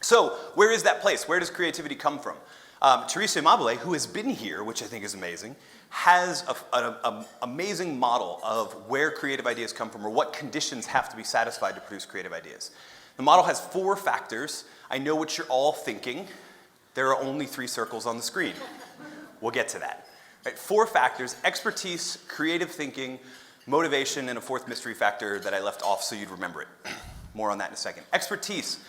So where is that place? Where does creativity come from? Teresa Amabile, who has been here, which I think is amazing, has an amazing model of where creative ideas come from or what conditions have to be satisfied to produce creative ideas. The model has 4 factors. I know what you're all thinking. There are only 3 circles on the screen. We'll get to that. Right, 4 factors: expertise, creative thinking, motivation, and a 4th mystery factor that I left off so you'd remember it. More on that in a second. Expertise.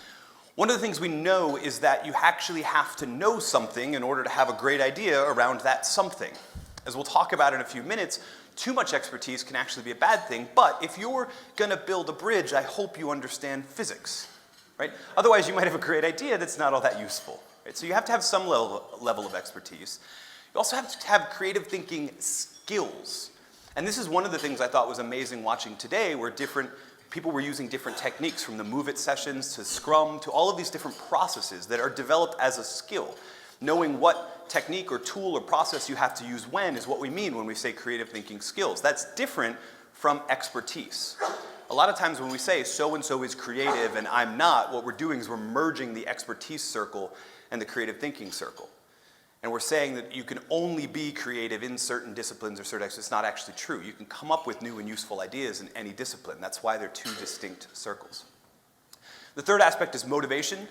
One of the things we know is that you actually have to know something in order to have a great idea around that something. As we'll talk about in a few minutes, too much expertise can actually be a bad thing, but if you're gonna build a bridge, I hope you understand physics, right? Otherwise, you might have a great idea that's not all that useful, right? So you have to have some level of expertise. You also have to have creative thinking skills. And this is one of the things I thought was amazing watching today, where people were using different techniques, from the Move It sessions to Scrum to all of these different processes that are developed as a skill. Knowing what technique or tool or process you have to use when is what we mean when we say creative thinking skills. That's different from expertise. A lot of times when we say so-and-so is creative and I'm not, what we're doing is we're merging the expertise circle and the creative thinking circle. And we're saying that you can only be creative in certain disciplines or certain experts. It's not actually true. You can come up with new and useful ideas in any discipline. That's why they're 2 distinct circles. The 3rd aspect is motivation.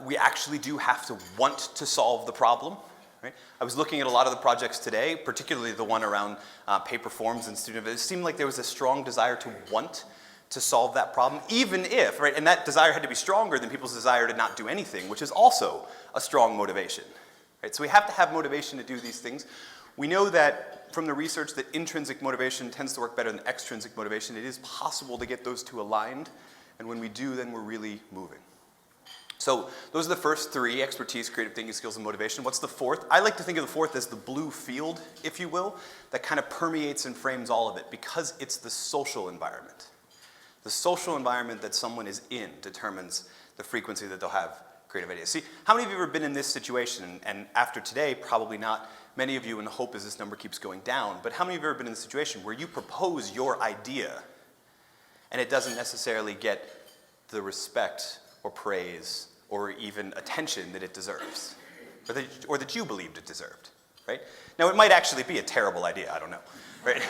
We actually do have to want to solve the problem. Right? I was looking at a lot of the projects today, particularly the one around paper forms and student. It seemed like there was a strong desire to want to solve that problem, even if, right? And that desire had to be stronger than people's desire to not do anything, which is also a strong motivation. Right, so we have to have motivation to do these things. We know that from the research that intrinsic motivation tends to work better than extrinsic motivation. It is possible to get those 2 aligned, and when we do, then we're really moving. So those are the first 3: expertise, creative thinking skills, and motivation. What's the 4th? I like to think of the 4th as the blue field, if you will, that kind of permeates and frames all of it, because it's the social environment. The social environment that someone is in determines the frequency that they'll have creative ideas. See, how many of you have ever been in this situation? And after today, probably not many of you, and the hope is this number keeps going down, but how many of you have ever been in a situation where you propose your idea and it doesn't necessarily get the respect or praise or even attention that it deserves, or that you believed it deserved, right? Now, it might actually be a terrible idea, I don't know, right?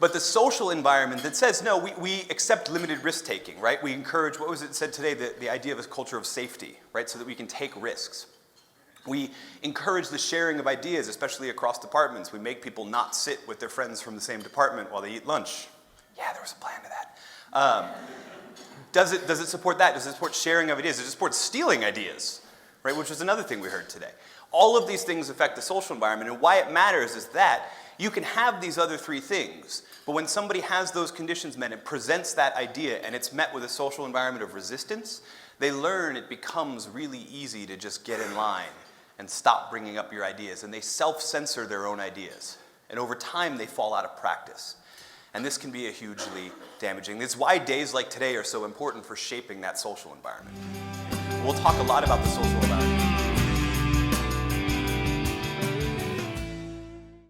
But the social environment that says, no, we accept limited risk-taking, right? We encourage, what was it said today, the idea of a culture of safety, right? So that we can take risks. We encourage the sharing of ideas, especially across departments. We make people not sit with their friends from the same department while they eat lunch. Yeah, there was a plan to that. Does it support that? Does it support sharing of ideas? Does it support stealing ideas, right? Which was another thing we heard today. All of these things affect the social environment, and why it matters is that you can have these other 3 things, but when somebody has those conditions met and presents that idea and it's met with a social environment of resistance, they learn it becomes really easy to just get in line and stop bringing up your ideas, and they self-censor their own ideas. And over time, they fall out of practice. And this can be a hugely damaging. This is why days like today are so important for shaping that social environment. We'll talk a lot about the social environment.